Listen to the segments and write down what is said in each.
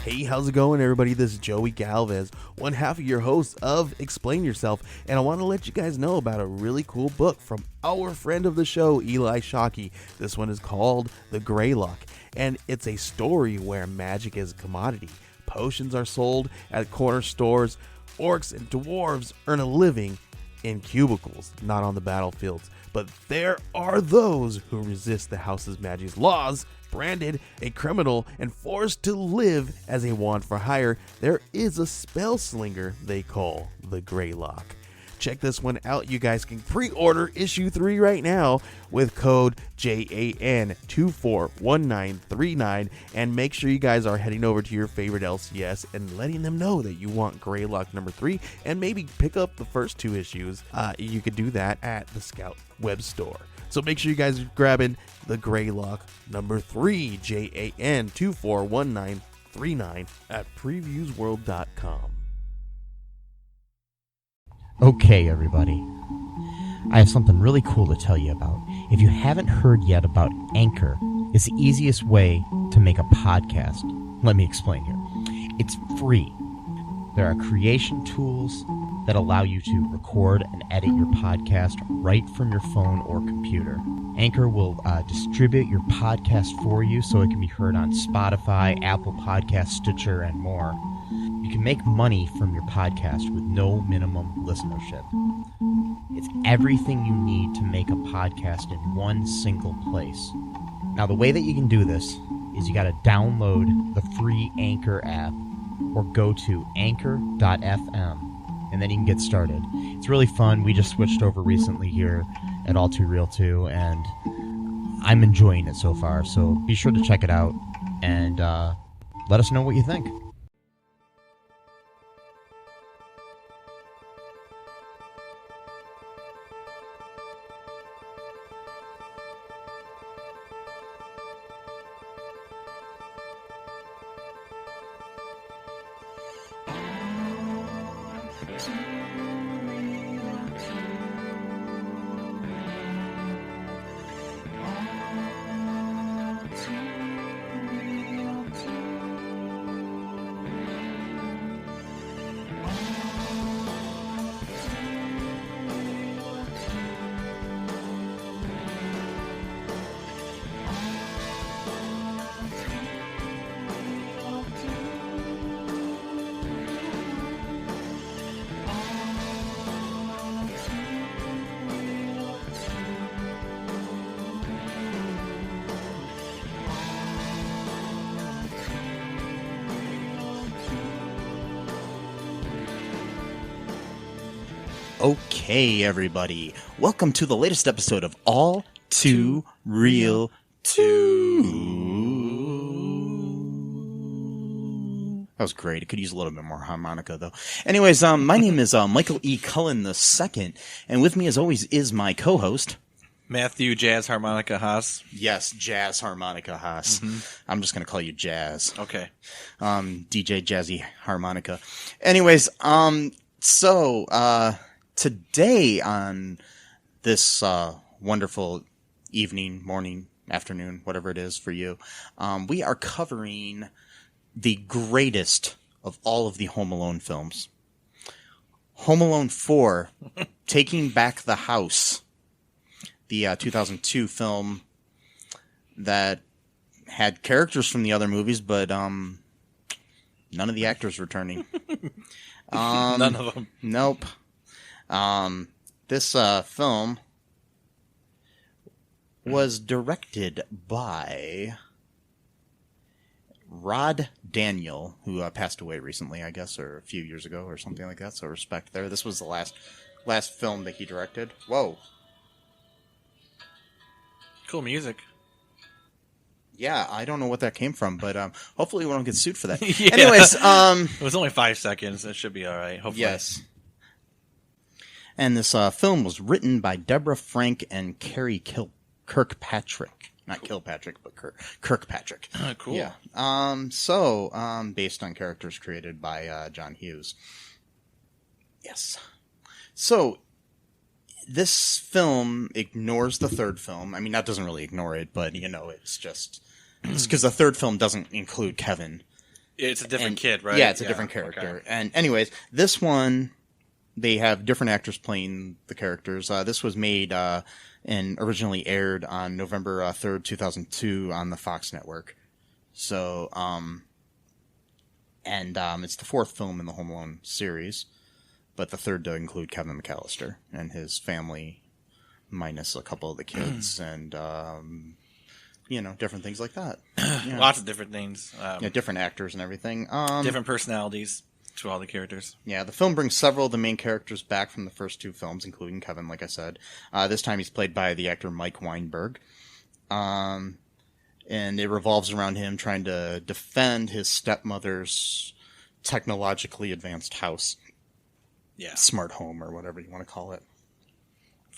Hey, how's it going, everybody? This is Joey Galvez, one half of your host of Explain Yourself, and I want to let you guys know about a really cool book from our friend of the show, Eli Shockey. This one is called The Greylock, and it's a story where magic is a commodity. Potions are sold at corner stores. Orcs and dwarves earn a living in cubicles, not on the battlefields. But there are those who resist the house's magic's laws. Branded a criminal and forced to live as a wand for hire, there is a spell slinger they call the Greylock. Check this one out. You guys can pre-order issue 3 right now with code JAN241939, and make sure you guys are heading over to your favorite LCS and letting them know that you want Greylock number 3, and maybe pick up the first 2 issues. You could do that at the Scout web store. So make sure you guys are grabbing the Greylock number 3, JAN241939 at previewsworld.com. Okay, everybody. I have something really cool to tell you about. If you haven't heard yet about Anchor, it's the easiest way to make a podcast. Let me explain here. It's free. There are creation tools that allow you to record and edit your podcast right from your phone or computer. Anchor will distribute your podcast for you so it can be heard on Spotify, Apple Podcasts, Stitcher, and more. You can make money from your podcast with no minimum listenership. It's everything you need to make a podcast in one single place. Now, the way that you can do this is you got to download the free Anchor app or go to anchor.fm, and then you can get started. It's really fun. We just switched over recently here at All Too Real 2, and I'm enjoying it so far. So be sure to check it out and let us know what you think. Okay, everybody. Welcome to the latest episode of All Too Real 2. That was great. It could use a little bit more harmonica, though. Anyways, my name is Michael E. Cullen II, and with me, as always, is my co-host, Matthew Jazz Harmonica Haas. Yes, Jazz Harmonica Haas. Mm-hmm. I'm just going to call you Jazz. Okay. DJ Jazzy Harmonica. Anyways, today on this wonderful evening, morning, afternoon, whatever it is for you, we are covering the greatest of all of the Home Alone films. Home Alone 4, Taking Back the House, the 2002 film that had characters from the other movies, but none of the actors returning. None of them. Nope. This film was directed by Rod Daniel, who passed away recently, I guess, or a few years ago or something like that, so respect there. This was the last film that he directed. Whoa. Cool music. Yeah, I don't know what that came from, but hopefully we won't get sued for that. Yeah. Anyways, it was only 5 seconds. It should be all right. Hopefully. Yes. And this film was written by Deborah Frank and Carrie Kirkpatrick. Not Kilpatrick, but Kirkpatrick. Oh, cool. Yeah. Based on characters created by John Hughes. Yes. So, this film ignores the third film. I mean, that doesn't really ignore it, but, you know, it's just... It's because the third film doesn't include Kevin. It's a different kid, right? Yeah, it's a different character. Okay. And anyways, this one, they have different actors playing the characters. This was made and originally aired on November 3rd, 2002 on the Fox network. So, it's the fourth film in the Home Alone series, but the third to include Kevin McAllister and his family, minus a couple of the kids and, different things like that. Yeah. Lots of different things. Different actors and everything. Different personalities to all the characters. Yeah, the film brings several of the main characters back from the first two films, including Kevin, like I said. This time he's played by the actor Mike Weinberg. And it revolves around him trying to defend his stepmother's technologically advanced house. Yeah. Smart home, or whatever you want to call it.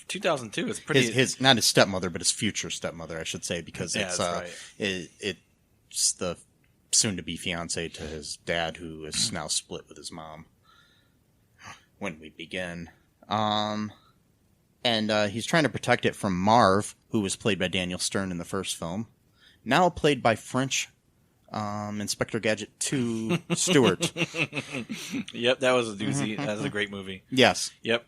2002 is pretty... His not his stepmother, but his future stepmother, I should say, because that's right. It's the soon-to-be fiance to his dad, who is now split with his mom. When we begin. And he's trying to protect it from Marv, who was played by Daniel Stern in the first film. Now played by French Inspector Gadget 2 Stewart. Yep, that was a doozy. That was a great movie. Yes. Yep.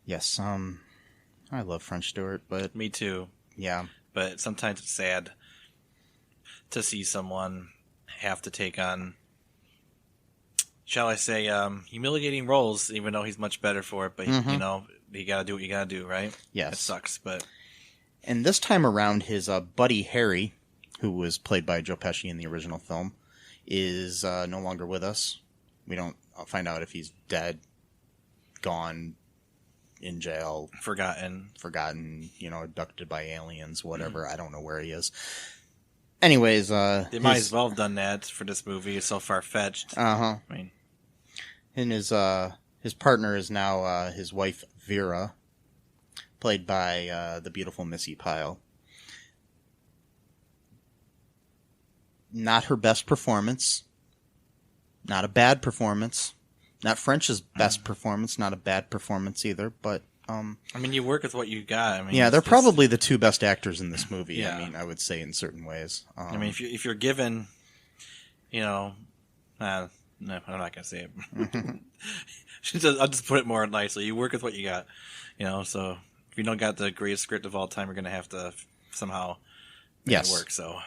Yes, I love French Stewart, but... Me too. Yeah. But sometimes it's sad to see someone have to take on, shall I say, humiliating roles, even though he's much better for it. But, you gotta do what you gotta do, right? Yes. It sucks, but... And this time around, his buddy Harry, who was played by Joe Pesci in the original film, is no longer with us. We don't find out if he's dead, gone, in jail, forgotten, abducted by aliens, whatever. I don't know where he is. Anyways, they might as well have done that for this movie. It's so far-fetched. I mean, and his partner is now his wife Vera, played by the beautiful Missy Pyle. Not her best performance. Not a bad performance. Not French's best performance. Not a bad performance either. But I mean, you work with what you got. I mean, yeah, they're probably the two best actors in this movie. Yeah. I mean, I would say in certain ways. I mean, if you're given, no, I'm not gonna say it. I'll just put it more nicely. You work with what you got. So if you don't got the greatest script of all time, you're gonna have to somehow make it work. So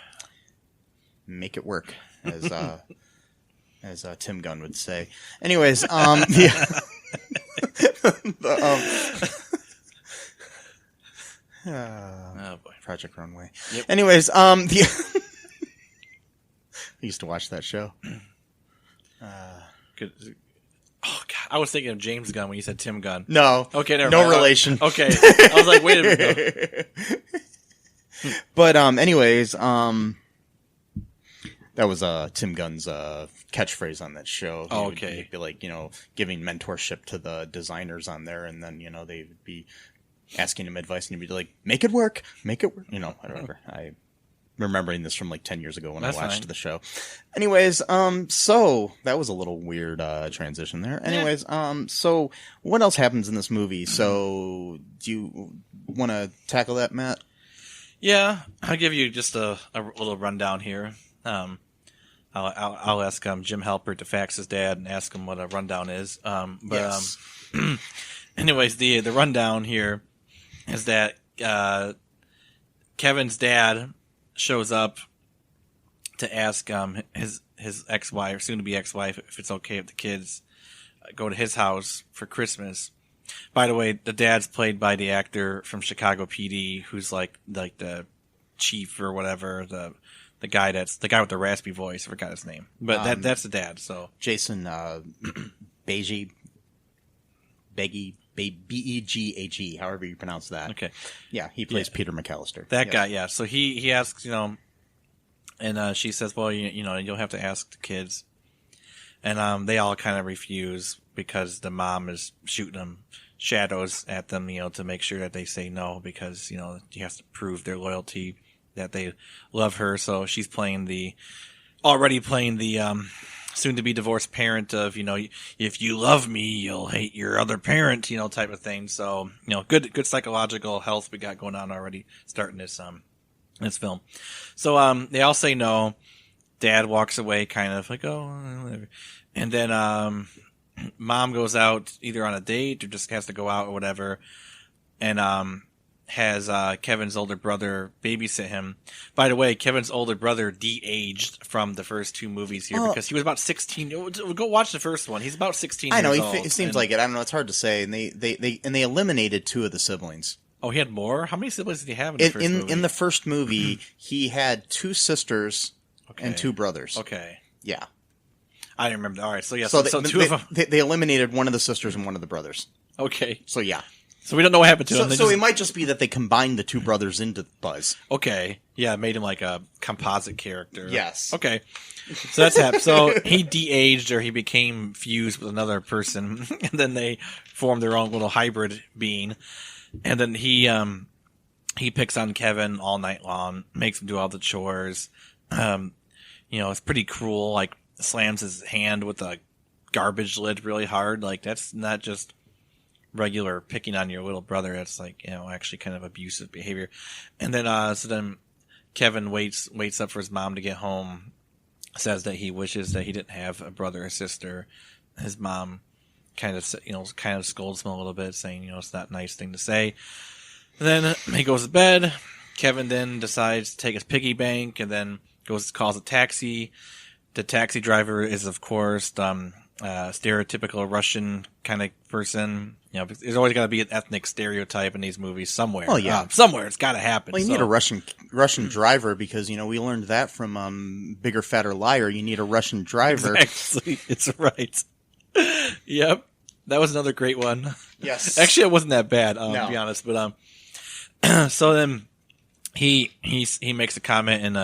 make it work, as Tim Gunn would say. Anyways, oh boy, Project Runway. Yep. Anyways, I used to watch that show. Good. Oh God, I was thinking of James Gunn when you said Tim Gunn. No. Okay, never no mind. relation. Okay, I was like, wait a minute. But anyways, that was Tim Gunn's catchphase on that show. He'd be like, giving mentorship to the designers on there, and then they would be asking him advice, and he'd be like, "Make it work, make it work." Whatever. I'm remembering this from like 10 years ago when I watched the show. Anyways, so that was a little weird transition there. Anyways, so what else happens in this movie? So do you want to tackle that, Matt? Yeah, I'll give you just a little rundown here. I'll ask Jim Halpert to fax his dad and ask him what a rundown is. Yes. Anyways, the rundown here is that Kevin's dad shows up to ask his ex-wife, soon-to-be ex-wife, if it's okay if the kids go to his house for Christmas. By the way, the dad's played by the actor from Chicago PD, who's like the chief or whatever, the guy with the raspy voice. I forgot his name, but that's the dad. So Jason Beghe, Beghe, however you pronounce that. Okay, yeah, he plays Peter McAllister. That guy, yeah. So he asks, and she says, well, you'll have to ask the kids, and they all kind of refuse because the mom is shooting them shadows at them, to make sure that they say no, because he has to prove their loyalty, that they love her. So she's already playing the soon to be divorced parent of, if you love me, you'll hate your other parent, type of thing. So, good psychological health we got going on already, starting this in this film. So they all say no. Dad walks away, kind of like, oh, whatever. And then Mom goes out either on a date or just has to go out or whatever, and has Kevin's older brother babysit him. By the way, Kevin's older brother de-aged from the first two movies here because he was about 16. Go watch the first one. He's about 16 I know, years old. It seems like it. I don't know. It's hard to say. And they eliminated two of the siblings. Oh, he had more? How many siblings did he have in the first movie? In the first movie, he had two sisters and two brothers. Okay. Yeah. I didn't remember. All right. So, yeah. So So two of them. they eliminated one of the sisters and one of the brothers. Okay. So, yeah. So we don't know what happened to him. So it might just be that they combined the two brothers into Buzz. Okay. Yeah, made him like a composite character. Yes. Okay. So that's happened. So he de-aged or he became fused with another person, and then they formed their own little hybrid being. And then he picks on Kevin all night long, makes him do all the chores. It's pretty cruel, like slams his hand with a garbage lid really hard. Like that's not just regular picking on your little brother. That's like, actually kind of abusive behavior. And then, then Kevin waits up for his mom to get home, says that he wishes that he didn't have a brother or sister. His mom kind of scolds him a little bit, saying, it's not a nice thing to say. And then he goes to bed. Kevin then decides to take his piggy bank and then calls a taxi. The taxi driver is, of course, stereotypical Russian kind of person. There's always got to be an ethnic stereotype in these movies somewhere. Oh, yeah. Somewhere it's got to happen. Well, you need a Russian driver because, we learned that from Bigger, Fatter, Liar. You need a Russian driver. Exactly. It's right. Yep. That was another great one. Yes. Actually, it wasn't that bad, no. to be honest. But so then he makes a comment in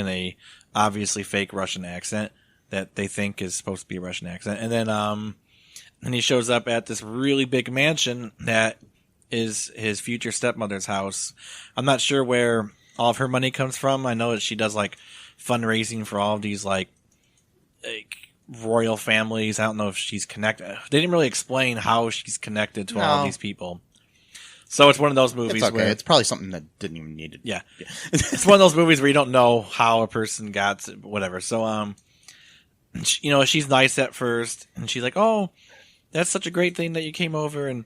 a obviously fake Russian accent that they think is supposed to be a Russian accent, and then he shows up at this really big mansion that is his future stepmother's house. I'm not sure where all of her money comes from. I know that she does like fundraising for all of these like royal families. I don't know if she's connected. They didn't really explain how she's connected to all of these people. So it's one of those movies it's okay. where it's probably something that didn't even need it. Yeah. It's one of those movies where you don't know how a person got whatever. So she's nice at first, and she's like, "Oh, that's such a great thing that you came over and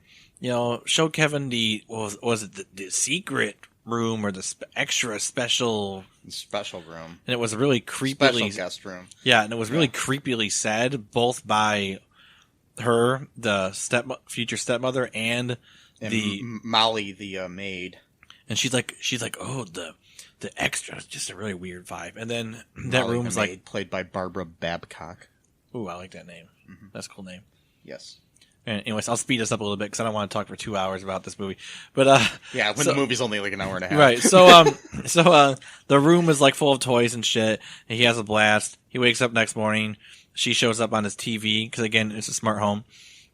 show Kevin the the secret room or the extra special room." And it was really creepily special guest room. Yeah, and it was really creepily said both by her, the future stepmother, and the Molly, the maid. And she's like, "Oh, the extra," just a really weird vibe. And then Molly, that room's like played by Barbara Babcock. Ooh, I like that name. Mm-hmm. That's a cool name. Yes. And anyways, I'll speed this up a little bit because I don't want to talk for 2 hours about this movie. But the movie's only like an hour and a half. Right. So the room is like full of toys and shit. And he has a blast. He wakes up next morning. She shows up on his TV because again, it's a smart home.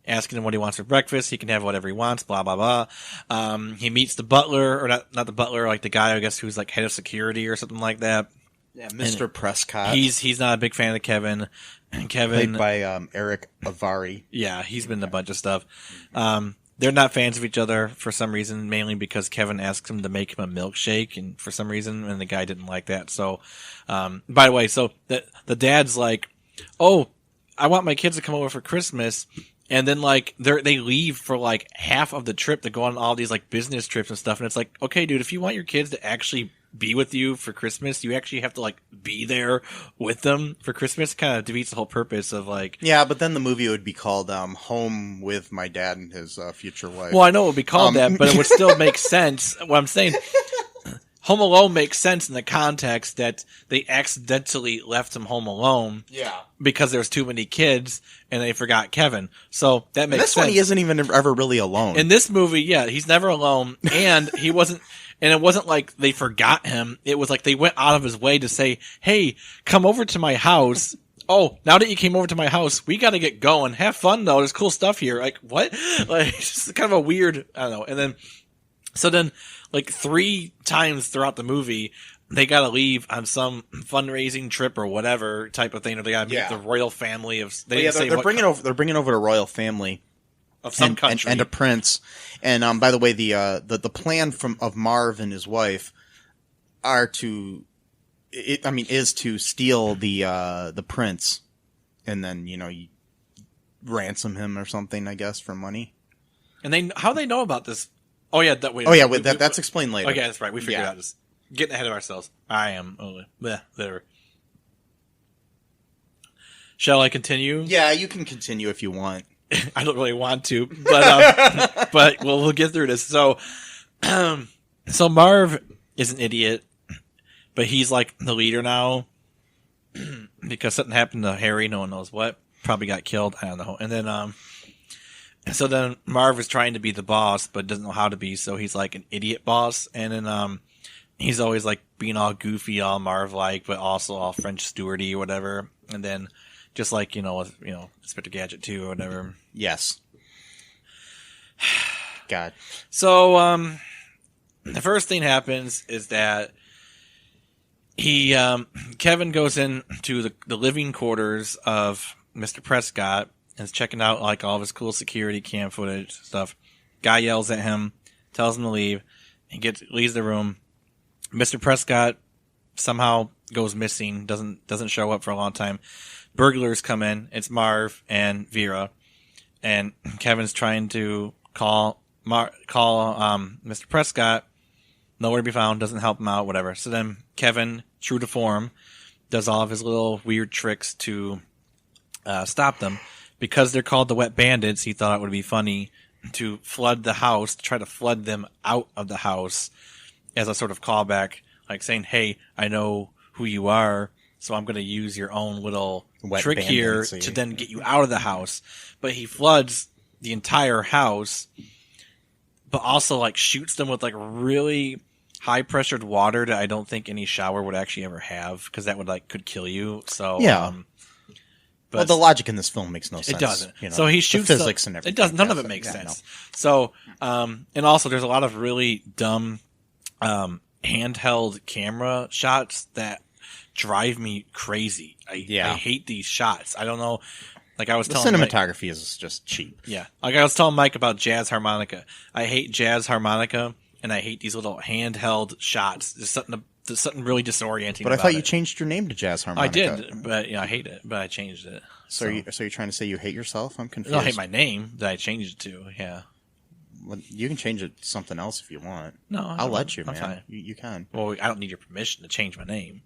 Asking him what he wants for breakfast. He can have whatever he wants, blah, blah, blah. He meets the butler, or not the butler, like the guy, I guess, who's like head of security or something like that. Yeah, Mr. And Prescott. He's not a big fan of Kevin. And Kevin. Played by Eric Avari. Yeah, he's been in a bunch of stuff. They're not fans of each other for some reason, mainly because Kevin asks him to make him a milkshake, and for some reason, and the guy didn't like that. So, by the way, so the dad's like, "Oh, I want my kids to come over for Christmas." And then, like, they leave for, like, half of the trip to go on all these, like, business trips and stuff. And it's like, okay, dude, if you want your kids to actually be with you for Christmas, you actually have to, like, be there with them for Christmas. Kind of defeats the whole purpose of, like... Yeah, but then the movie would be called Home with My Dad and His Future Wife. Well, I know it would be called that, but it would still make sense. What I'm saying... Home Alone makes sense in the context that they accidentally left him home alone. Yeah. Because there's too many kids and they forgot Kevin. So that makes sense. This one he isn't even ever really alone. In this movie, yeah, he's never alone, and he wasn't, and it wasn't like they forgot him. It was like they went out of his way to say, "Hey, come over to my house." "Oh, now that you came over to my house, we got to get going. Have fun though. There's cool stuff here." Like, what? Like, it's just kind of a weird, I don't know. And then, like 3 times throughout the movie, they got to leave on some fundraising trip or whatever type of thing, or they got to meet the royal family of. They're bringing over a royal family of some country and a prince. And by the way, the plan of Marv and his wife are to, is to steal the prince, and then you ransom him or something, I guess, for money. And how they know about this? Oh yeah, that's explained later. Okay, that's right. We figured out this. Getting ahead of ourselves. I am. There. Shall I continue? Yeah, you can continue if you want. I don't really want to, but but we'll get through this. So, so Marv is an idiot, but he's like the leader now because something happened to Harry. No one knows what. Probably got killed. I don't know. And then so then Marv is trying to be the boss, but doesn't know how to be. So he's like an idiot boss, and then he's always like being all goofy, all Marv-like, but also all French stewardy or whatever. And then just like, with, Inspector Gadget 2 or whatever. Yes. God. So, the first thing happens is that Kevin goes into the living quarters of Mr. Prescott and is checking out like all of his cool security cam footage stuff. Guy yells at him, tells him to leave, and leaves the room. Mr. Prescott somehow goes missing, doesn't show up for a long time. Burglars come in. It's Marv and Vera, and Kevin's trying to call Mr. Prescott. Nowhere to be found. Doesn't help him out. Whatever. So then Kevin, true to form, does all of his little weird tricks to stop them. Because they're called the Wet Bandits, he thought it would be funny to flood the house, to try to flood them out of the house as a sort of callback, like saying, "Hey, I know who you are, so I'm going to use your own little trick here to then get you out of the house." But he floods the entire house, but also like shoots them with like really high pressured water that I don't think any shower would actually ever have, because that would could kill you. So yeah. But the logic in this film makes no sense. It doesn't. So he shoots the physics and everything. It does. None of it makes sense. No. So, and also there's a lot of really dumb handheld camera shots that drive me crazy. I hate these shots. I don't know. Like I was telling cinematography is just cheap. Yeah. Like I was telling Mike about jazz harmonica. I hate jazz harmonica, and I hate these little handheld shots. There's something really disorienting. But I thought you changed your name to Jazz Harmonica. I did, but I hate it. But I changed it. So you're trying to say you hate yourself? I'm confused. No, I hate my name that I changed it to. Yeah. Well, you can change it to something else if you want. No, I'll let you, man. Fine. You can. Well, I don't need your permission to change my name.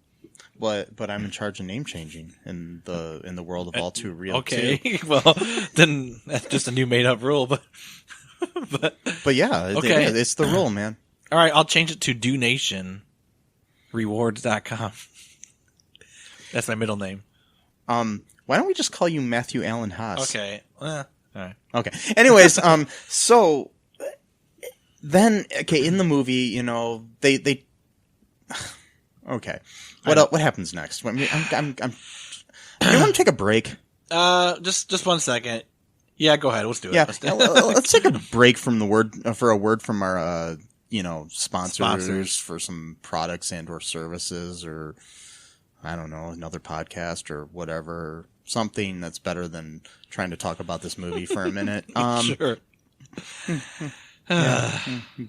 But I'm in charge of name changing in the world of All Too Real. Okay, too. Well then that's just a new made up rule. But yeah, okay. It's the rule, man. All right, I'll change it to DoNationRewards.com. That's my middle name. Why don't we just call you Matthew Allen Haas? Okay. All right. Okay. Anyways, so then, in the movie, they okay. What happens next? You want to take a break? Just 1 second. Yeah, go ahead. Let's do it. Yeah. Let's take a break from a word from our sponsors for some products and or services, or I don't know, another podcast or whatever, something that's better than trying to talk about this movie for a minute. Sure.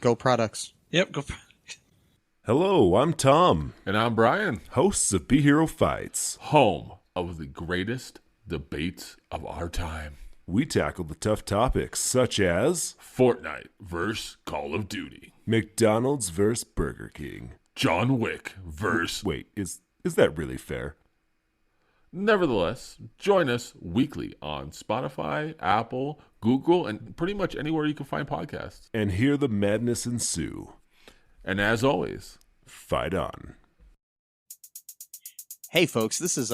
Go products. Yep. Go. Hello, I'm Tom, and I'm Brian, hosts of Be Hero Fights, home of the greatest debates of our time. We tackle the tough topics such as Fortnite vs. Call of Duty, McDonald's vs. Burger King, John Wick vs. Wait, is that really fair? Nevertheless, join us weekly on Spotify, Apple, Google, and pretty much anywhere you can find podcasts. And hear the madness ensue. And as always, fight on. Hey folks, this is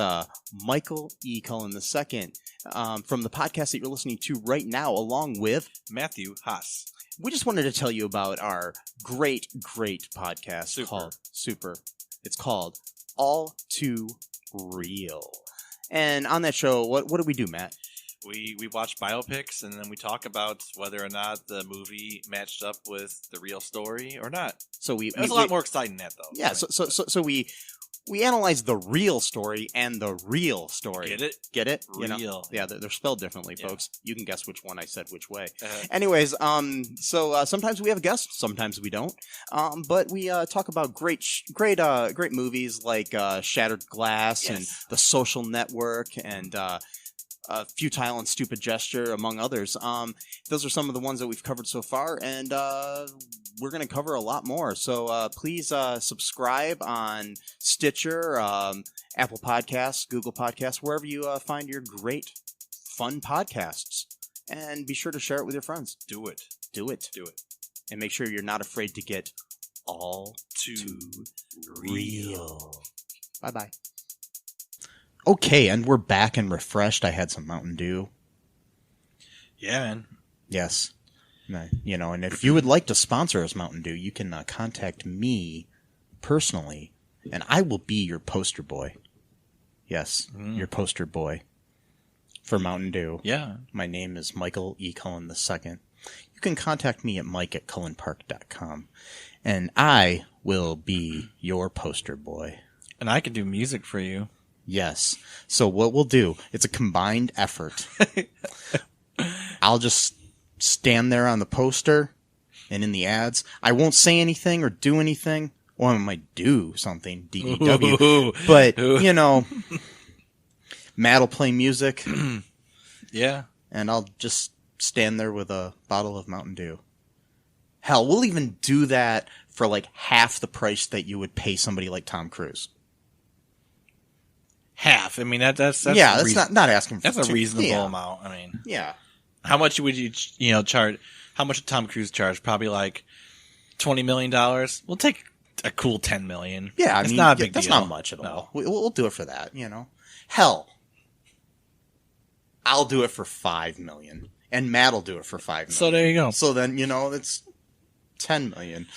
Michael E. Cullen II from the podcast that you're listening to right now, along with Matthew Haas. We just wanted to tell you about our great podcast called Super. It's called All Too Real. And on that show, what do we do, Matt? We watch biopics, and then we talk about whether or not the movie matched up with the real story or not. So it was a lot more exciting than that, though. Yeah. So we We analyze the real story and the real story. Get it? Get it? Real. Yeah, they're spelled differently, Yeah. folks. You can guess which one I said which way. Uh-huh. Anyways, so sometimes we have guests, sometimes we don't. But we talk about great movies like Shattered Glass and The Social Network and Futile and Stupid Gesture, among others. Those are some of the ones that we've covered so far, and we're going to cover a lot more. So please subscribe on Stitcher, Apple Podcasts, Google Podcasts, wherever you find your great, fun podcasts. And be sure to share it with your friends. Do it. Do it. Do it. And make sure you're not afraid to get all too real. Bye-bye. Okay, and we're back and refreshed. I had some Mountain Dew. Yeah, man. Yes. You know, and if you would like to sponsor us, Mountain Dew, you can contact me personally, and I will be your poster boy. Yes, your poster boy for Mountain Dew. Yeah. My name is Michael E. Cullen II. You can contact me at mike@cullenpark.com, and I will be your poster boy. And I can do music for you. Yes. So what we'll do, it's a combined effort. I'll just stand there on the poster and in the ads. I won't say anything or do anything. Well, I might do something, DEW. But, you know, Matt will play music. Yeah. And I'll just stand there with a bottle of Mountain Dew. Hell, we'll even do that for like half the price that you would pay somebody like Tom Cruise. Half. I mean, that's yeah, that's not asking for that's a reasonable amount. I mean, yeah. How much would you charge? How much did Tom Cruise charge? Probably like $20 million. We'll take a cool $10 million. Yeah, I it's mean, not a big that's deal. not much at all. We'll do it for that. You know, hell, I'll do it for $5 million, and Matt'll do it for $5 million. So there you go. So then it's $10 million.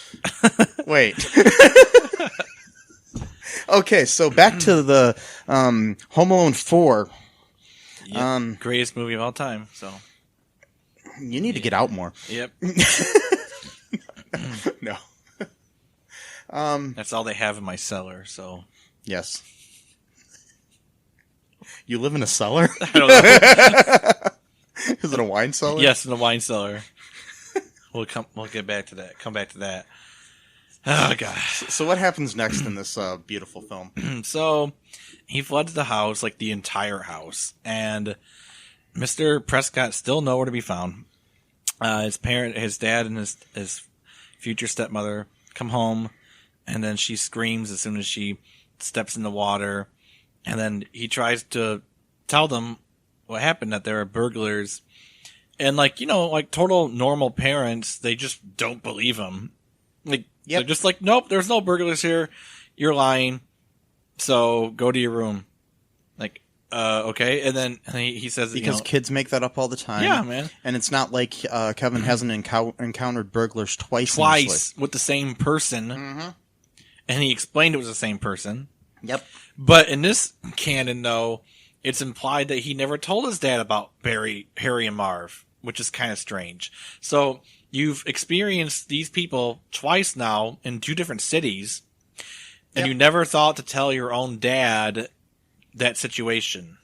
Wait. Okay, so back to the Home Alone 4. Yep. Greatest movie of all time. So you need to get out more. Yep. No. That's all they have in my cellar. So yes. You live in a cellar? I don't know. Is it a wine cellar? Yes, in a wine cellar. We'll get back to that. Come back to that. Oh gosh. So what happens next in this beautiful film? So he floods the house, like the entire house, and Mr. Prescott's still nowhere to be found. His dad, and his future stepmother come home, and then she screams as soon as she steps in the water, and then he tries to tell them what happened, that there are burglars, and like total normal parents, they just don't believe him. Like they're just like, nope, there's no burglars here. You're lying. So go to your room. Like, okay. And then he says, because kids make that up all the time. Yeah, man. And it's not like Kevin hasn't encountered burglars twice with the same person. Mm-hmm. And he explained it was the same person. Yep. But in this canon, though, it's implied that he never told his dad about Harry and Marv, which is kind of strange. So you've experienced these people twice now in two different cities, and you never thought to tell your own dad that situation.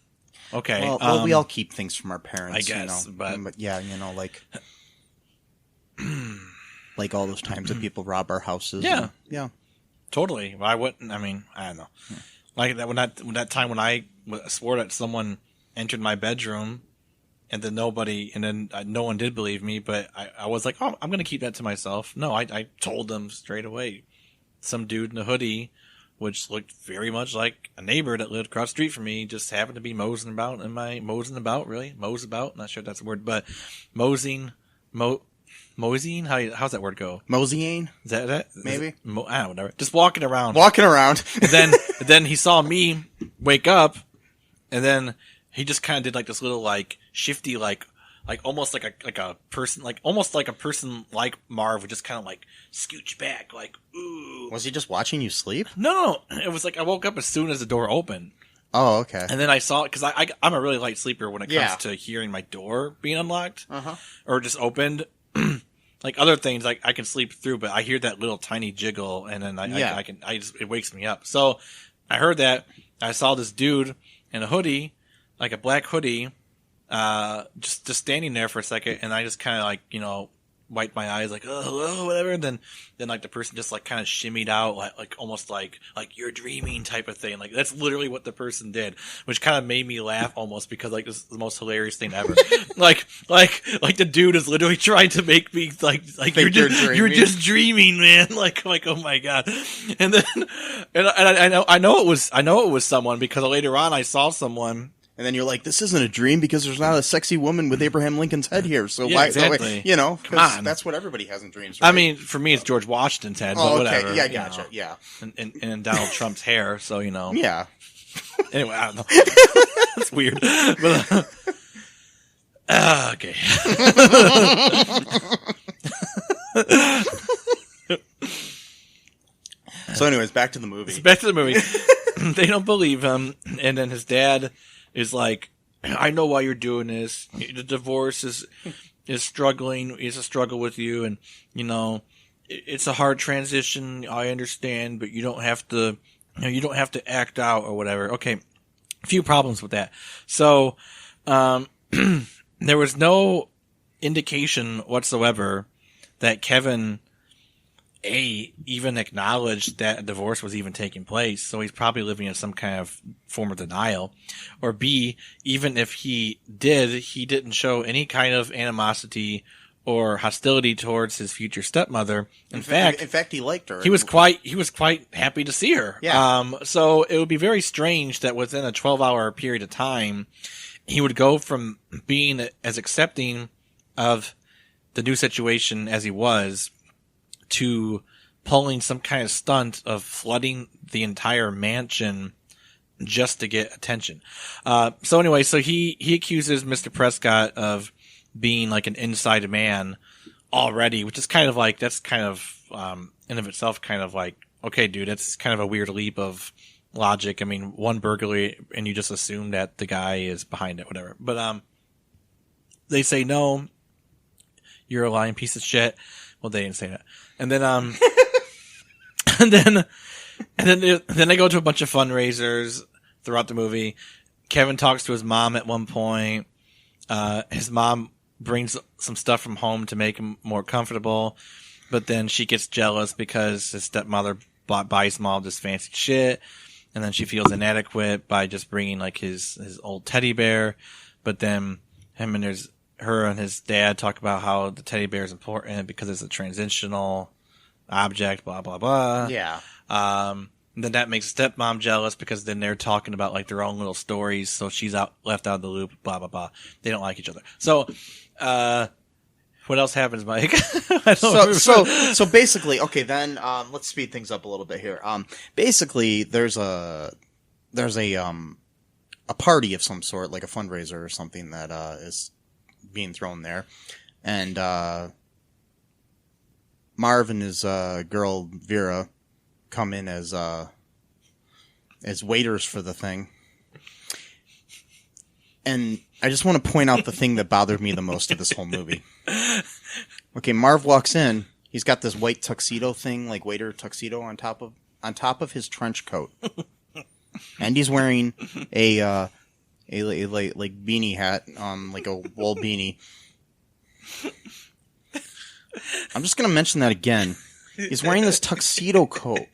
Okay. Well, we all keep things from our parents, I guess, but yeah, like all those times that people rob our houses. Yeah. Yeah. Totally. Why wouldn't? I mean, I don't know. Like that when that time when I swore that someone entered my bedroom, and then no one did believe me, but I was like, oh, I'm going to keep that to myself. No, I told them straight away. Some dude in a hoodie, which looked very much like a neighbor that lived across the street from me, just happened to be moseying about, mose about, not sure if that's a word, but moseying, how's that word go? Moseying? Is that? Maybe? I don't know, whatever. Just walking around. And then he saw me wake up, and then he just kind of did like this little like shifty like almost like a person, like almost like a person like Marv would just kind of like scooch back, like ooh. Was he just watching you sleep? No, it was like I woke up as soon as the door opened. Oh, okay. And then I saw it because I'm a really light sleeper when it comes to hearing my door being unlocked or just opened. Like other things, like I can sleep through, but I hear that little tiny jiggle, and then it wakes me up. So I heard that. I saw this dude in a hoodie, like a black hoodie, just standing there for a second, and I just kind of like, wiped my eyes like, oh, hello, whatever. And then like the person just like kind of shimmied out, like almost like you're dreaming type of thing. Like that's literally what the person did, which kind of made me laugh almost because like this is the most hilarious thing ever. like the dude is literally trying to make me like you're just dreaming, man. Like oh my God. And then and I know it was someone because later on I saw someone. And then you're like, this isn't a dream because there's not a sexy woman with Abraham Lincoln's head here. So yeah, why? exactly. Come on. That's what everybody has in dreams. Right? I mean, for me, it's George Washington's head, but whatever. Yeah, gotcha. Yeah. And Donald Trump's hair. So Yeah. Anyway, I don't know. That's weird. But, okay. So, anyways, back to the movie. They don't believe him, and then his dad is like, "I know why you're doing this. The divorce is struggling. It's a struggle with you, and it's a hard transition. I understand, but you don't have to. You don't have to act out or whatever." Okay, a few problems with that. So, there was no indication whatsoever that Kevin even acknowledged that a divorce was even taking place, so he's probably living in some kind of form of denial. Or B, even if he did, he didn't show any kind of animosity or hostility towards his future stepmother. In fact, he liked her. He was quite happy to see her. Yeah. So it would be very strange that within a 12-hour period of time, he would go from being as accepting of the new situation as he was to pulling some kind of stunt of flooding the entire mansion just to get attention. So anyway, so he accuses Mr. Prescott of being like an inside man already, which is kind of like, that's kind of, in of itself kind of like, okay, dude, that's kind of a weird leap of logic. I mean, one burglary and you just assume that the guy is behind it, whatever. But, they say, no, you're a lying piece of shit. Well, they didn't say that. And then, and then they go to a bunch of fundraisers throughout the movie. Kevin talks to his mom at one point. His mom brings some stuff from home to make him more comfortable, but then she gets jealous because his stepmother buys him all this fancy shit, and then she feels inadequate by just bringing like his old teddy bear. But then her and his dad talk about how the teddy bear is important because it's a transitional object, blah, blah, blah. Yeah. Then that makes stepmom jealous because then they're talking about like their own little stories. So she's left out of the loop, blah, blah, blah. They don't like each other. So, what else happens, Mike? So basically, okay, then, let's speed things up a little bit here. Basically there's a party of some sort, like a fundraiser or something that, is being thrown there, and Marv and his girl Vera come in as waiters for the thing. And I just want to point out the thing that bothered me the most of this whole movie. Okay, Marv walks in. He's got this white tuxedo thing, like waiter tuxedo on top of his trench coat, and he's wearing a beanie hat, like a wool beanie. I'm just gonna mention that again. He's wearing this tuxedo coat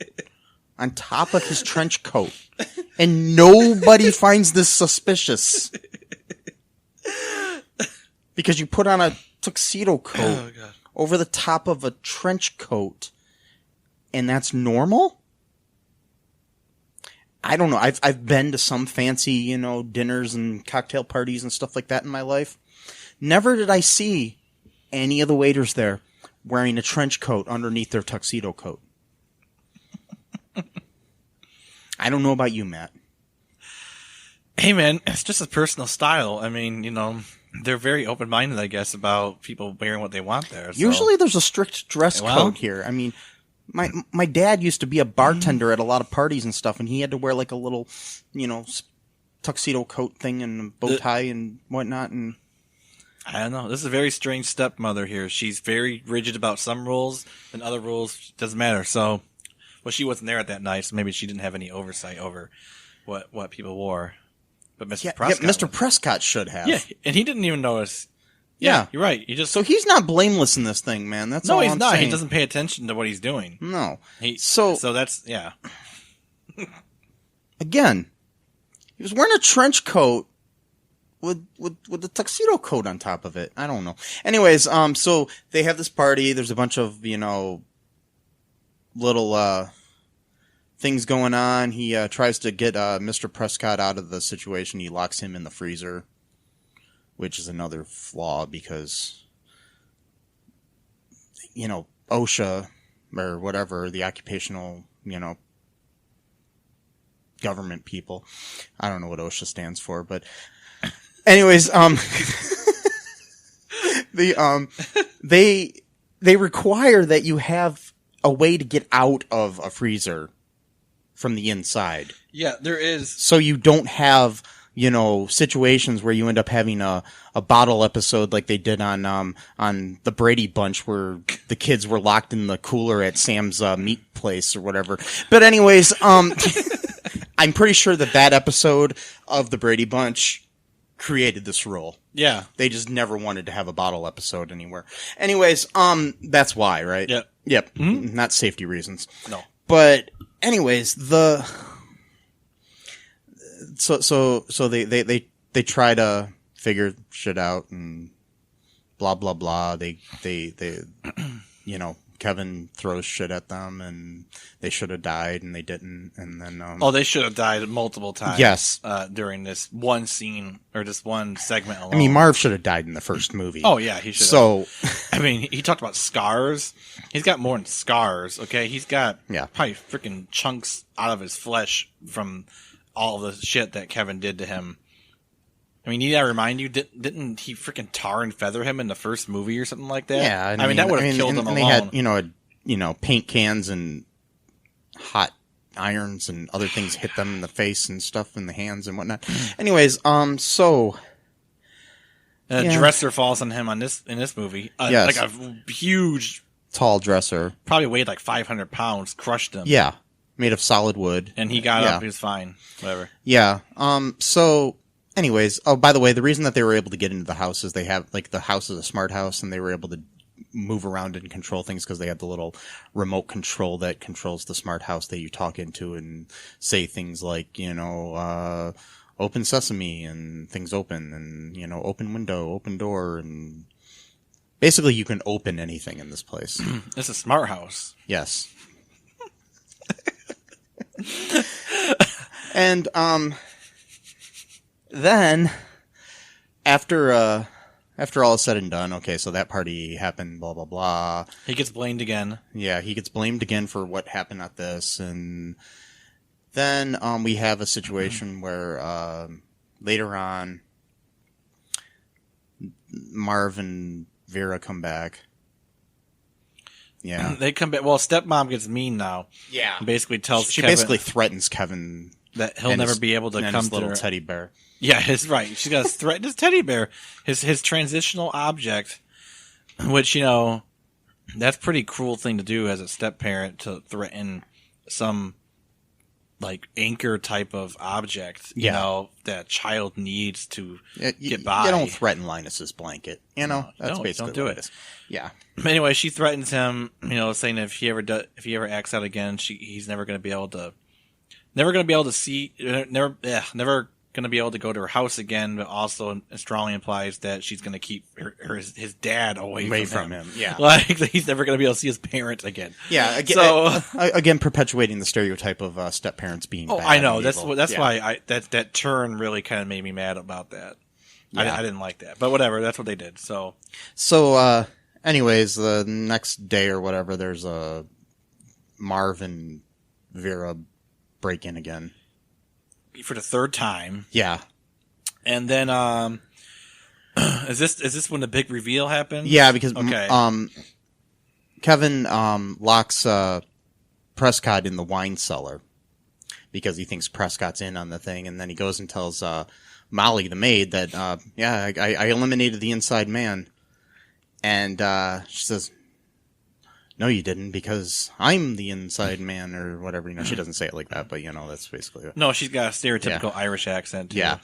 on top of his trench coat, and nobody finds this suspicious because you put on a tuxedo coat over the top of a trench coat, and that's normal. I don't know. I've been to some fancy, dinners and cocktail parties and stuff like that in my life. Never did I see any of the waiters there wearing a trench coat underneath their tuxedo coat. I don't know about you, Matt. Hey, man, it's just a personal style. I mean, they're very open-minded, I guess, about people wearing what they want there. So. Usually there's a strict dress code here. I mean, my dad used to be a bartender at a lot of parties and stuff, and he had to wear like a little, tuxedo coat thing and a bow tie and whatnot. And I don't know. This is a very strange stepmother here. She's very rigid about some rules, and other rules doesn't matter. So Well, she wasn't there at that night, so maybe she didn't have any oversight over what people wore. But Mr. Prescott, Mr. Prescott should have. yeah, and he didn't even notice. Yeah. You're right. He just So he's not blameless in this thing, man. That's all he's I'm not. saying. He doesn't pay attention to what he's doing. No. So So that's again, he was wearing a trench coat with the tuxedo coat on top of it. I don't know. Anyways, so they have this party. There's a bunch of, little things going on. He tries to get Mr. Prescott out of the situation. He locks him in the freezer, which is another flaw because, OSHA or whatever, the occupational, government people. I don't know what OSHA stands for, but anyways, they require that you have a way to get out of a freezer from the inside. yeah. There is. So you don't have, situations where you end up having a bottle episode like they did on the Brady Bunch where the kids were locked in the cooler at Sam's meat place or whatever. But anyways, I'm pretty sure that episode of the Brady Bunch created this rule. Yeah. They just never wanted to have a bottle episode anywhere. Anyways, that's why, right? Yep. Yep. Mm-hmm. Not safety reasons. No. But anyways, so they try to figure shit out and blah blah blah. They Kevin throws shit at them and they should have died and they didn't. And then They should have died multiple times. Yes. During this one scene or this one segment alone. I mean, Marv should have died in the first movie. Oh yeah, he should. So I mean, he talked about scars. He's got more than scars. Okay, he's got probably freaking chunks out of his flesh from all the shit that Kevin did to him. I mean, need I remind you? Didn't he freaking tar and feather him in the first movie or something like that? yeah, I mean that would have killed him and alone. they had paint cans and hot irons and other things hit them in the face and stuff in the hands and whatnot. Anyways, so. A dresser falls on him in this movie. Yes. Like a huge, Tall dresser. probably weighed like 500 pounds, crushed him. Yeah. Made of solid wood. And he got up, he was fine. Whatever. Yeah. So anyways, oh, by the way, the reason that they were able to get into the house is they have, the house is a smart house and they were able to move around and control things because they had the little remote control that controls the smart house that you talk into and say things like, open sesame and things open and, open window, open door. And basically you can open anything in this place. It's a smart house. Yes. And, then after all is said and done, okay, so that party happened, blah, blah, blah. He gets blamed again. Yeah, he gets blamed again for what happened at this. And then, we have a situation where, later on, Marv and Vera come back. Yeah. They come back. Well, stepmom gets mean now. Yeah. Basically tells She Kevin basically threatens Kevin that he'll and never his- be able to and come his to little her. teddy bear. Yeah, he's right. She's got to threaten his teddy bear, his transitional object, which, that's a pretty cruel thing to do as a step parent, to threaten some anchor type of object, that a child needs to get by. You don't threaten Linus's blanket. That's don't basically do what it. is. Yeah. Anyway, she threatens him, saying if he ever acts out again, he's never going to be able to see, never going to be able to go to her house again. But also strongly implies that she's going to keep his dad away from him. Yeah. He's never going to be able to see his parents again. Yeah. Again, So again, perpetuating the stereotype of step parents being. oh, bad I know and that's evil. why that turn really kind of made me mad about that. Yeah. I didn't like that, but whatever. That's what they did. So anyways, the next day or whatever, there's a Marv and Vera break in again. for the third time. Yeah. And then, is this when the big reveal happens? Yeah, because okay. Kevin locks Prescott in the wine cellar because he thinks Prescott's in on the thing, and then he goes and tells Molly, the maid, that I eliminated the inside man, and she says, no, you didn't, because I'm the inside man, or whatever. She doesn't say it like that, but that's basically it. No, she's got a stereotypical Irish accent, too. Yeah.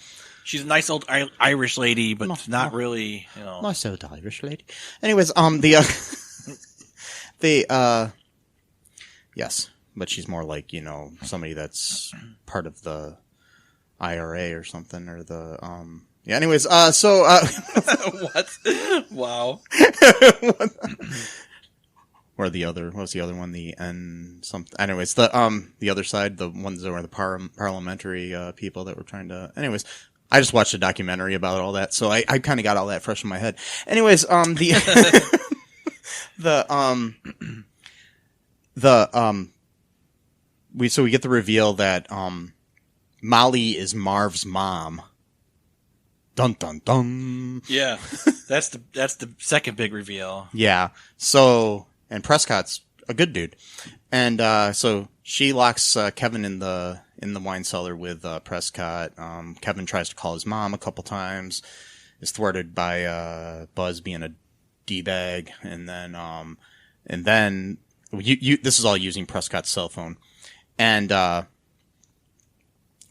She's a nice old Irish lady, but not really, Nice old Irish lady. Anyways, yes, but she's more like, somebody that's part of the IRA or something, or the, yeah, anyways, What? Wow. Or the other, what was the other one? The N something. Anyways, the other side, the ones that were the parliamentary people that were trying to. Anyways, I just watched a documentary about all that, so I kind of got all that fresh in my head. Anyways, we get the reveal that Molly is Marv's mom. Dun dun dun. Yeah, that's the second big reveal. Yeah. So, and Prescott's a good dude, and so she locks Kevin in the wine cellar with Prescott. Kevin tries to call his mom a couple times, is thwarted by Buzz being a d-bag, and then this is all using Prescott's cell phone, and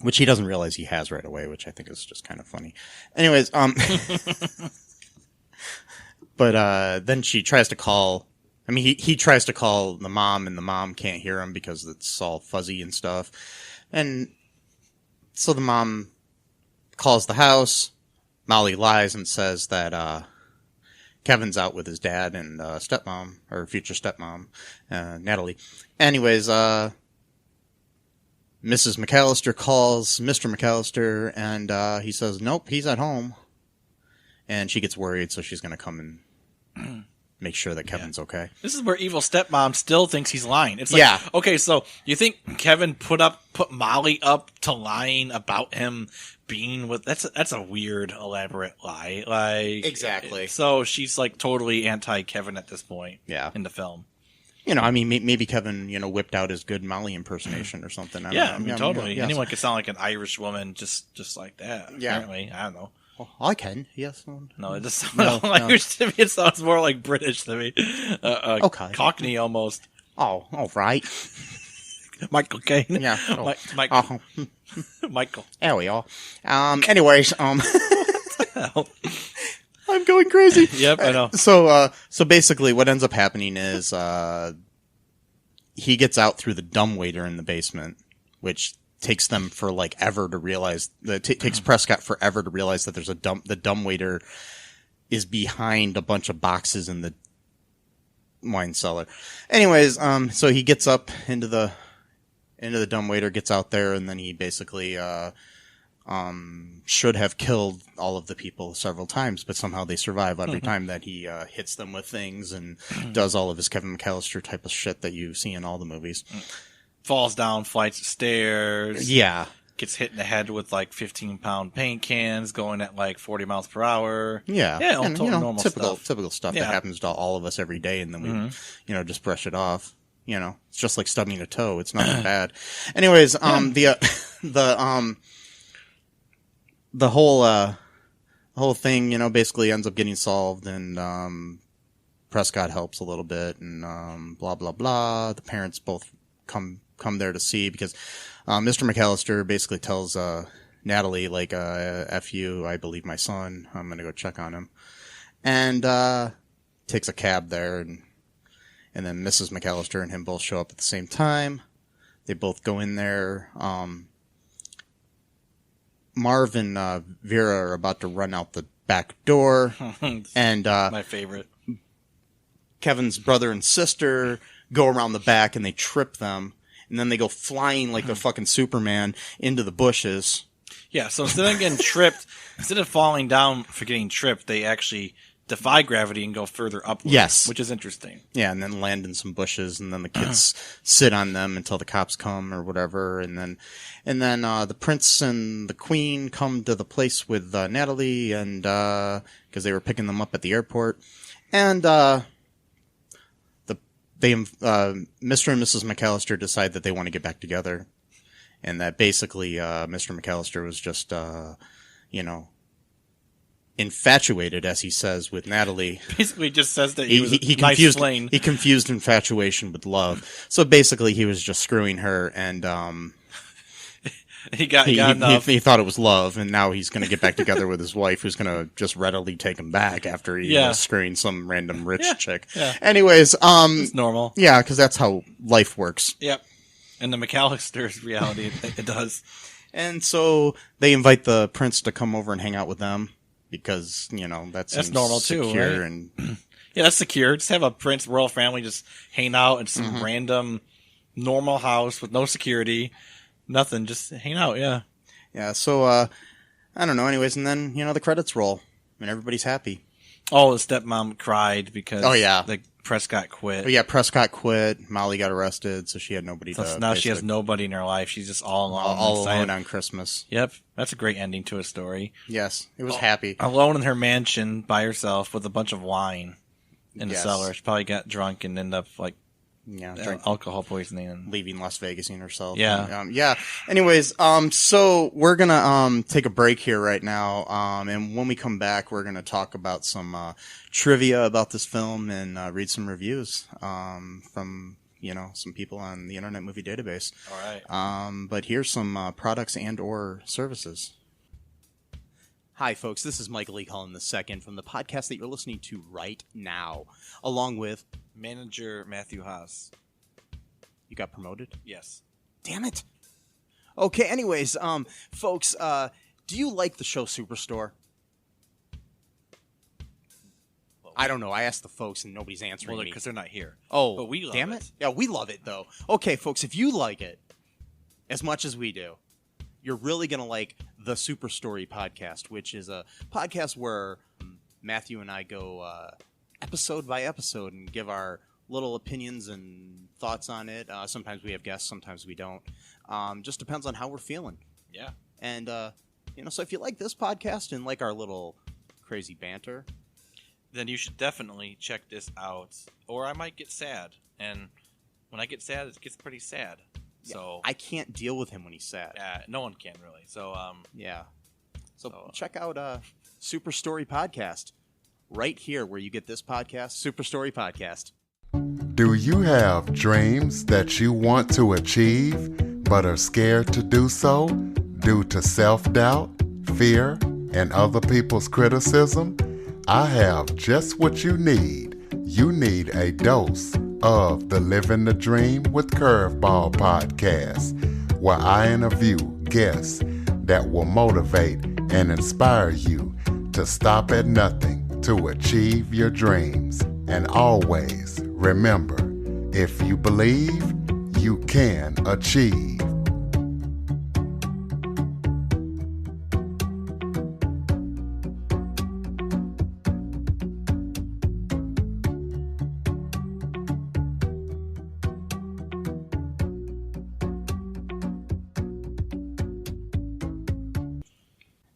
which he doesn't realize he has right away, which I think is just kind of funny. Anyways, but then she tries to call. I mean, he tries to call the mom, and the mom can't hear him because it's all fuzzy and stuff. And so the mom calls the house. Molly lies and says that Kevin's out with his dad and stepmom, or future stepmom, Natalie. Anyways, Mrs. McAllister calls Mr. McAllister, and he says, nope, he's at home. And she gets worried, so she's going to come and make sure that Kevin's okay. This is where evil stepmom still thinks he's lying. It's like, okay, so you think Kevin put Molly up to lying about him being with... That's a weird, elaborate lie. Like, exactly. So she's like totally anti-Kevin at this point in the film. I mean, maybe Kevin, whipped out his good Molly impersonation or something. I don't know. Totally. Yeah, Anyone could sound like an Irish woman just like that. Yeah. Apparently. I don't know. Well, I can, yes. No, it doesn't sound Irish to me. It sounds more like British to me. Okay. Cockney almost. Oh, all right. Michael Caine. Yeah. Oh. Michael. Michael. There we are. Anyways, Hell. I'm going crazy. Yep, I know. So basically what ends up happening is, he gets out through the dumbwaiter in the basement, which takes them for like ever to realize that takes Prescott forever to realize that there's the dumbwaiter is behind a bunch of boxes in the wine cellar. Anyways, so he gets up into the dumbwaiter, gets out there, and then he basically, should have killed all of the people several times, but somehow they survive every time that he hits them with things and does all of his Kevin McAllister type of shit that you see in all the movies. Falls down flights of stairs. Yeah. Gets hit in the head with like 15-pound paint cans going at like 40 miles per hour. Yeah. Yeah, and, normal typical stuff Yeah. that happens to all of us every day, and then we, just brush it off. It's just like stubbing a toe. It's nothing bad. Anyways, the whole thing, basically ends up getting solved, and Prescott helps a little bit, and blah blah blah. The parents both come there to see, because Mr. McAllister basically tells Natalie, like, F you, I believe my son, I'm gonna go check on him, and takes a cab there, and then Mrs. McAllister and him both show up at the same time. They both go in there. Marv and Vera are about to run out the back door, and my favorite. Kevin's brother and sister go around the back, and they trip them, and then they go flying like a fucking Superman into the bushes. Yeah, so instead of getting tripped, instead of falling down for getting tripped, they actually defy gravity and go further upwards. Yes. Which is interesting. Yeah, and then land in some bushes, and then the kids sit on them until the cops come or whatever, and then the prince and the queen come to the place with Natalie, and because they were picking them up at the airport, and Mr. and Mrs. McAllister decide that they want to get back together, and that basically Mr. McAllister was just infatuated, as he says, with Natalie. Basically, just says that he was He a nice confused flame. he confused infatuation with love. So basically, he was just screwing her, and He got enough. he thought it was love, and now he's going to get back together with his wife, who's going to just readily take him back after he was screwing some random rich chick. Yeah. Anyways, It's normal. yeah, because that's how life works. Yep. And the McAllister's reality, it does. And so they invite the prince to come over and hang out with them because, that's normal too, secure right? and Yeah, that's secure. Just have a prince royal family just hang out in some random normal house with no security, nothing, just hang out. Yeah. yeah. So I don't know. Anyways, and then the credits roll and everybody's happy. Oh, the stepmom cried because the Prescott quit. Oh yeah, Prescott quit. Molly got arrested, so she had nobody So to. now she has nobody in her life. She's just all alone. all alone on Christmas. Yep, that's a great ending to a story. Yes, it was happy. Alone in her mansion by herself with a bunch of wine in the Yes. cellar. She probably got drunk and ended up Yeah, drink alcohol poisoning. And leaving Las Vegasing herself. Yeah. Yeah. Anyways, so we're gonna take a break here right now. And when we come back, we're gonna talk about some trivia about this film and read some reviews from some people on the Internet Movie Database. all right. But here's some products and or services. Hi, folks. This is Michael E. Cullen II from the podcast that you're listening to right now, along with Manager Matthew Haas. you got promoted. Yes. Damn it. Okay, anyways, folks, do you like the show Superstore? I don't know. I asked the folks and nobody's answering me. Because they're not here. Oh, but we love damn it. Yeah, we love it, though. Okay, folks, if you like it as much as we do, you're really going to like the Super Story podcast, which is a podcast where Matthew and I go episode by episode and give our little opinions and thoughts on it. Sometimes we have guests, sometimes we don't. Just depends on how we're feeling. Yeah. And, so if you like this podcast and like our little crazy banter, Then you should definitely check this out. Or I might get sad. And when I get sad, it gets pretty sad. So I can't deal with him when he's sad. no one can really. So Yeah. So check out Super Story Podcast right here where you get this podcast, Super Story Podcast. Do you have dreams that you want to achieve but are scared to do so due to self-doubt, fear, and other people's criticism? I have just what you need. You need a dose of the Living the Dream with Curveball podcast, where I interview guests that will motivate and inspire you to stop at nothing to achieve your dreams. And always remember, if you believe, you can achieve.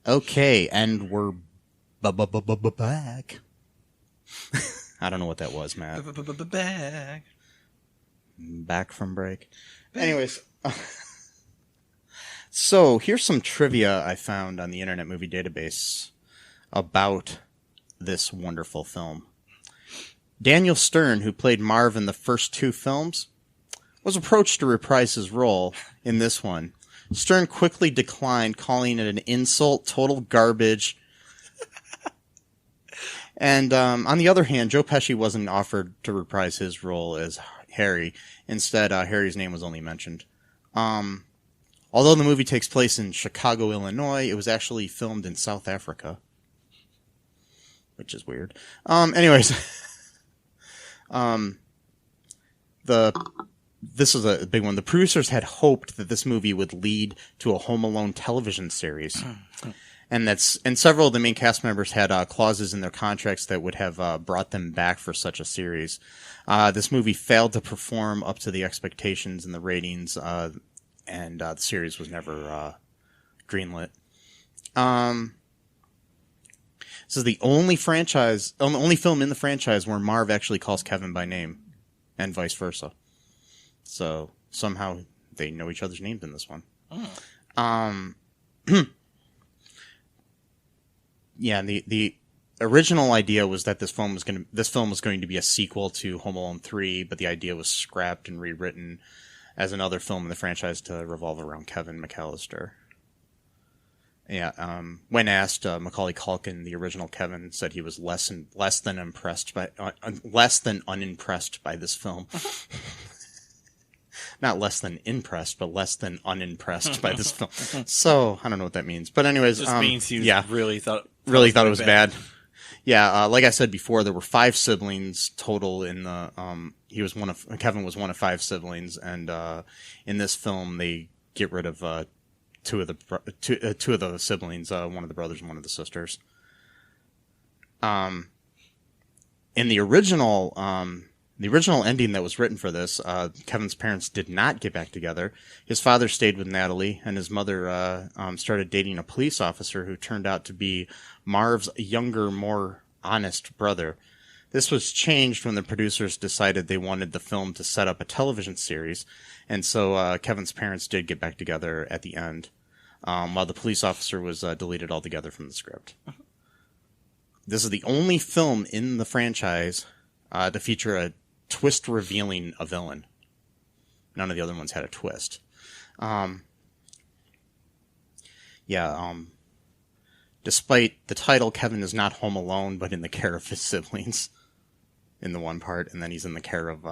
Okay, and we're back. I don't know what that was, Matt. back. Back from break. Anyways, so here's some trivia I found on the Internet Movie Database about this wonderful film. Daniel Stern, who played Marv in the first two films, was approached to reprise his role in this one. Stern quickly declined, calling it an insult, total garbage. And on the other hand, Joe Pesci wasn't offered to reprise his role as Harry. Instead, Harry's name was only mentioned. Although the movie takes place in Chicago, Illinois, it was actually filmed in South Africa. Which is weird. Anyways. This is a big one. The producers had hoped that this movie would lead to a Home Alone television series. And several of the main cast members had clauses in their contracts that would have brought them back for such a series. This movie failed to perform up to the expectations and the ratings, and the series was never greenlit. This is the only film in the franchise where Marv actually calls Kevin by name, and vice versa. So somehow they know each other's names in this one. Yeah, the original idea was that this film was going to be a sequel to Home Alone 3, but the idea was scrapped and rewritten as another film in the franchise to revolve around Kevin McAllister. Yeah, when asked, Macaulay Culkin, the original Kevin, said he was less than unimpressed by this film. Not less than impressed, but less than unimpressed by this film. So I don't know what that means, but anyways, Just means he really thought it was bad. Yeah, like I said before, there were 5 siblings total in the. Kevin was one of 5 siblings, and in this film they get rid of two of the siblings, one of the brothers and one of the sisters. In the original ending that was written for this, Kevin's parents did not get back together. His father stayed with Natalie, and his mother started dating a police officer who turned out to be Marv's younger, more honest brother. This was changed when the producers decided they wanted the film to set up a television series, and so Kevin's parents did get back together at the end, while the police officer was deleted altogether from the script. This is the only film in the franchise to feature a twist revealing a villain. None of the other ones had a twist. Despite the title, Kevin is not home alone, but in the care of his siblings in the one part, and then he's in the care of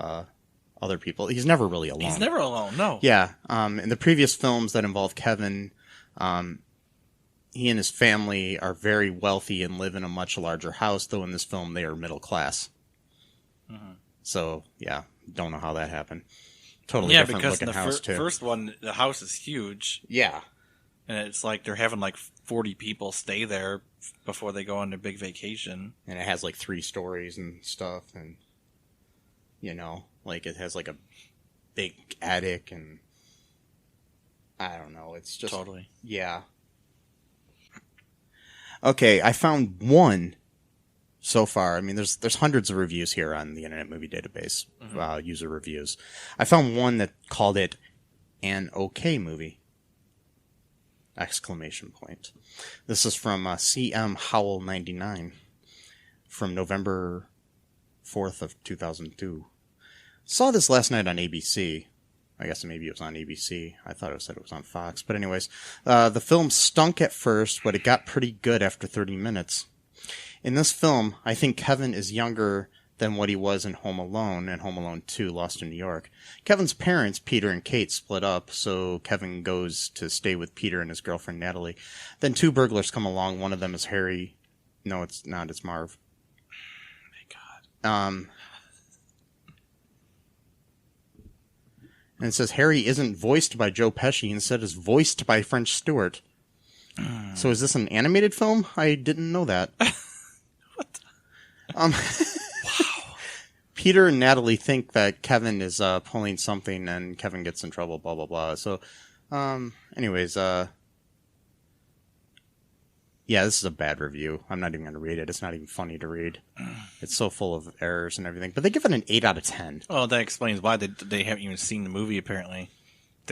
other people. He's never really alone. He's never alone, no. Yeah. In the previous films that involve Kevin, he and his family are very wealthy and live in a much larger house, though in this film they are middle class. Mm-hmm. So, yeah, don't know how that happened. Totally different looking house, too. Yeah, because in the first one, the house is huge. Yeah. And it's like they're having like 40 people stay there before they go on their big vacation. And it has like 3 stories and stuff, and, like it has like a big attic, and I don't know, it's just... Totally. Yeah. Okay, I found one so far. I mean, there's hundreds of reviews here on the Internet Movie Database, user reviews. I found one that called it an okay movie! ! This is from CM Howell 99 from November 4th of 2002. Saw this last night on ABC. I guess maybe it was on ABC. I thought it said it was on Fox. But anyways, the film stunk at first, but it got pretty good after 30 minutes. In this film, I think Kevin is younger than what he was in Home Alone and Home Alone 2, Lost in New York. Kevin's parents, Peter and Kate, split up, so Kevin goes to stay with Peter and his girlfriend, Natalie. Then 2 burglars come along. One of them is Harry. No, it's not. It's Marv. Thank God. And it says Harry isn't voiced by Joe Pesci, instead is voiced by French Stewart. So is this an animated film? I didn't know that. What? Wow. Peter and Natalie think that Kevin is pulling something, and Kevin gets in trouble, blah, blah, blah. So, anyways, yeah, this is a bad review. I'm not even going to read it. It's not even funny to read. It's so full of errors and everything. But they give it an 8 out of 10. Well, that explains why they haven't even seen the movie, apparently.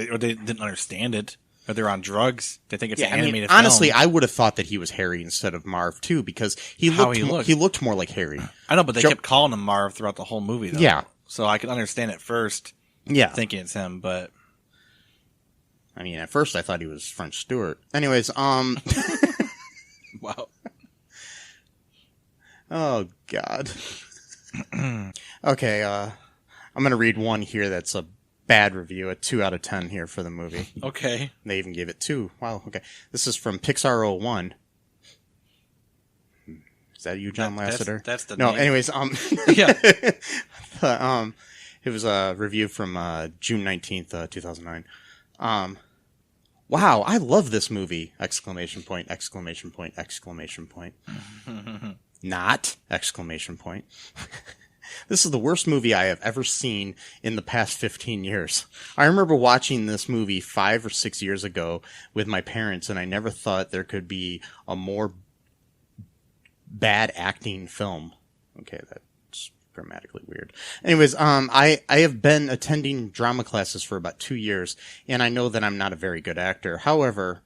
Or they didn't understand it. Or they're on drugs. They think it's an animated film. Honestly, I would have thought that he was Harry instead of Marv, too, because he looked more like Harry. I know, but they kept calling him Marv throughout the whole movie, though. Yeah. So I could understand at first thinking it's him, but... I mean, at first I thought he was French Stewart. Anyways, Wow. Oh, God. Okay, I'm going to read one here that's a bad review, a 2 out of 10 here for the movie. Okay. They even gave it 2. Wow, okay. This is from Pixar 01. Is that you, John Lasseter? That's the No, name. anyways, Yeah. It was a review from June 19th, 2009. Wow, I love this movie! ! ! Not! ! This is the worst movie I have ever seen in the past 15 years. I remember watching this movie 5 or 6 years ago with my parents, and I never thought there could be a more bad acting film. Okay, that's grammatically weird. Anyways, I have been attending drama classes for about 2 years, and I know that I'm not a very good actor. However,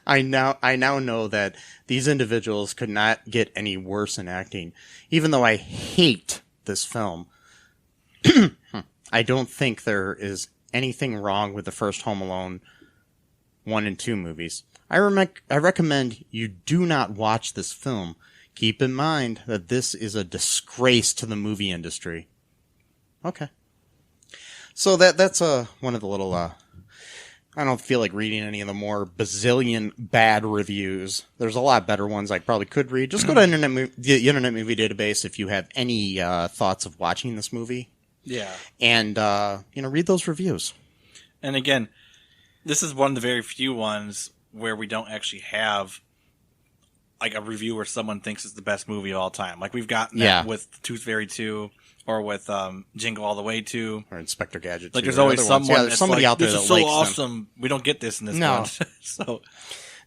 I now know that these individuals could not get any worse in acting. Even though I hate this film, I don't think there is anything wrong with the first Home Alone 1 and 2 movies. I recommend you do not watch this film. Keep in mind that this is a disgrace to the movie industry. Okay. So that's one of the little I don't feel like reading any of the more bazillion bad reviews. There's a lot better ones I probably could read. Just go to the Internet Movie Database if you have any thoughts of watching this movie. Yeah. And read those reviews. And again, this is one of the very few ones where we don't actually have like a review where someone thinks it's the best movie of all time. Like we've gotten that with Tooth Fairy 2 or with Jingle All the Way 2 or Inspector Gadget 2. Like there's always someone that's somebody like, out there this that is so likes awesome. them. We don't get this in this No. one. So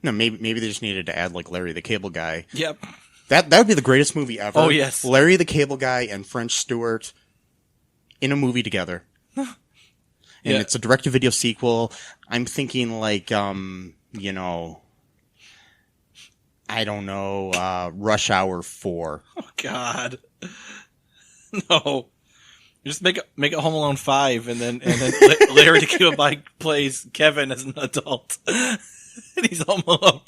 no, maybe they just needed to add like Larry the Cable Guy. Yep. That would be the greatest movie ever. Oh, yes. Larry the Cable Guy and French Stewart in a movie together. And Yeah. it's a direct-to-video sequel. I'm thinking like, I don't know, Rush Hour 4. Oh God. No. Just make it Home Alone 5 and then Larry the Cable Guy plays Kevin as an adult. And he's Home Alone.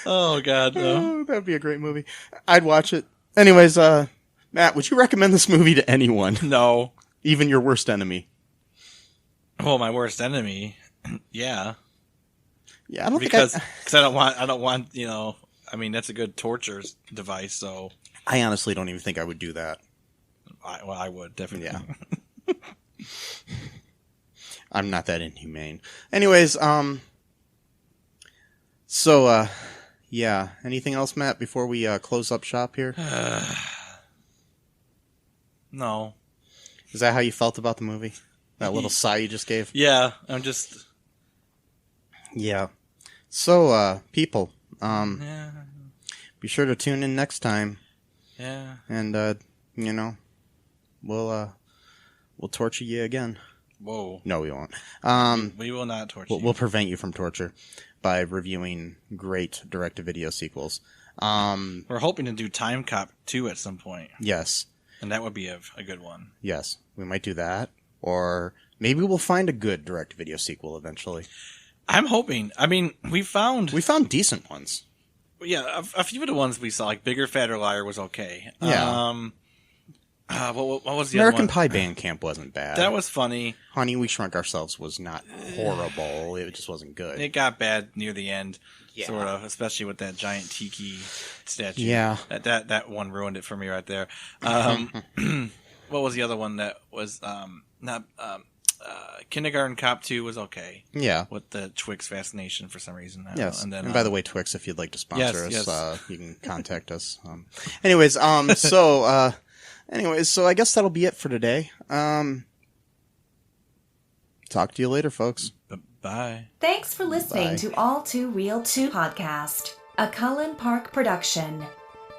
Oh God, no. Oh, that'd be a great movie. I'd watch it. Anyways, Matt, would you recommend this movie to anyone? No. Even your worst enemy? Oh, my worst enemy. Yeah. Yeah, I don't Because think I don't want, I mean, that's a good torture device, so I honestly don't even think I would do that. I would definitely. Yeah. I'm not that inhumane. Anyways, yeah. Anything else, Matt, before we close up shop here? No. Is that how you felt about the movie? That little sigh you just gave? Yeah, I'm just. Yeah. So, people, Yeah. be sure to tune in next time. Yeah. And, we'll torture you again. Whoa. No, we won't. We will not torture you. We'll prevent you from torture by reviewing great direct-to-video sequels. We're hoping to do Time Cop 2 at some point, Yes. and that would be a good one. Yes. We might do that. Or maybe we'll find a good direct-to-video sequel eventually. I'm hoping. I mean, we found decent ones. Yeah, a few of the ones we saw, like Bigger, Fatter, Liar, was okay. Yeah. What was the American other one? Pie Band Camp wasn't bad. That was funny. Honey, We Shrunk Ourselves was not horrible. It just wasn't good. It got bad near the end, Yeah. sort of, especially with that giant tiki statue. Yeah. That one ruined it for me right there. What was the other one that was Kindergarten Cop 2 was okay. Yeah. With the Twix fascination for some reason. I don't Yes. know. And then, And by the way, Twix, if you'd like to sponsor us, yes. You can contact us. So I guess that'll be it for today. Talk to you later, folks. Bye. Thanks for listening Bye. to All Too Real 2 podcast, a Cullen Park production.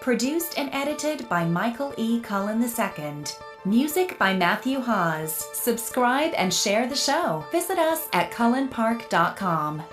Produced and edited by Michael E. Cullen II. Music by Matthew Hawes. Subscribe and share the show. Visit us at cullenpark.com.